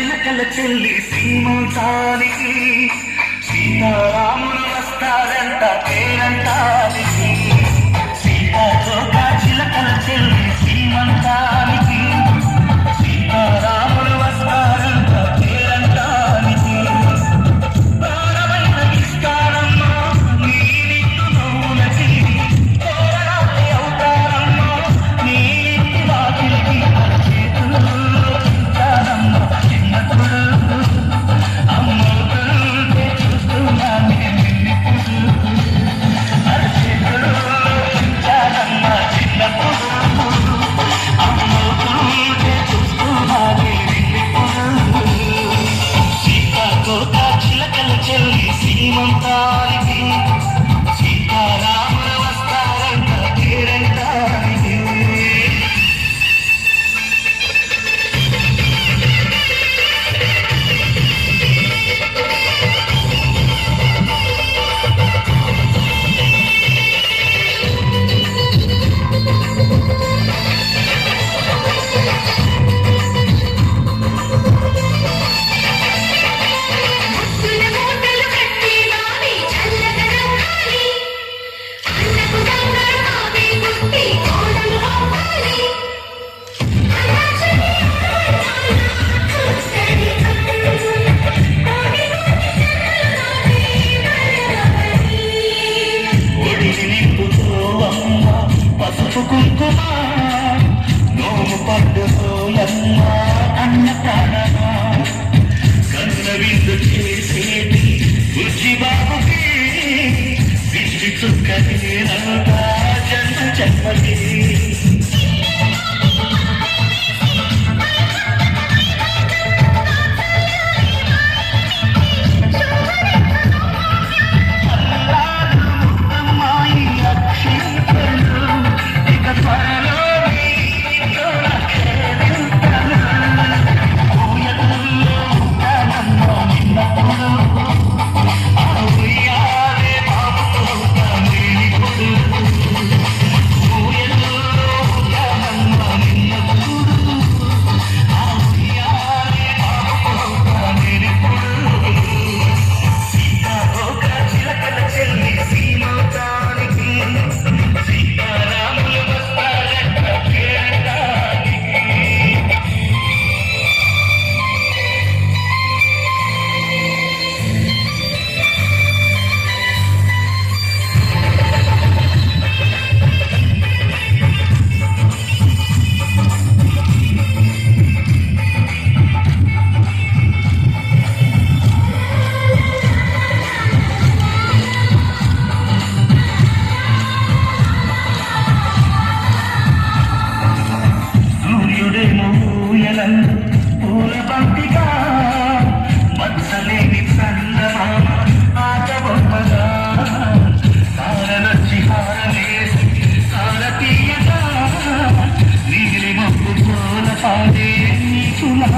చిలకల చెల్లి సీమంతానికి సీతారాములు వస్తారంట పేరంటానికి సీతాకోక చిలకల చెల్లి సీమంతానికి సీతారాములు వస్తారంట పేరంటానికి ప్రాణమైన ఇస్తారమ్మా నీ నిండు నవ్వులకి తోరణాలే అవుతారమ్మా నీ ఇంటి వాకిలికి చేతుల్లో చింతారమ్మా చిన్నప్పుడు అమ్మవుతుంటే చూస్తున్నానే నిన్నిప్పుడు అరచేతుల్లో చింతారమ్మా చిన్నప్పుడు అమ్మవుతుంటే చూస్తున్నానే నిన్నిప్పుడు సీతాకోక చిలకల చెల్లి సీమంతానికి సీతారాములు వస్తారంట పేరంటానికి ముద్దుల మూటలు కట్టి నావి చల్లగా నవ్వాలి అన్నకు బంగారు కావి పుట్టి కోడలు అవ్వాలి అన్నాచని చూస్తని ఒడిని నింపుతో అమ్మ పసుపు కుంకుమ నోము పడ్డుకోయమ్మ అన్న ప్రాణమా కన్న విందు చేసేటి బుజ్జి బాబుకి దిష్టి చుక్కనేనవుగా జన్మ జన్మకి అల్లారు ముద్దమ్మాయి అక్షింతలు ఇక త్వరలో నీతో నచ్చేదింతలు ఊయల్లో ఉంటానమ్మ నిన్నప్పుడు ఆ ఉయ్యాలే బాబుతో నేనిప్పుడు ఊయల్లో ఉంటానమ్మ నిన్నప్పుడు ఆ ఉయ్యాలే బాబుతో నేనిప్పుడు సీతాకోక చిలకల చెల్లి సీమంతానికి సీతారాములు వస్తారంట పేరంటానికి సూర్యుడేమో ఊయలందు పూల బంతిగా మచ్చలేని చందమామ ఆట బొమ్మగా సారలొచ్చి హారలేసి సారతీయగా నీలి మబ్బు పూల పాడే నీకులా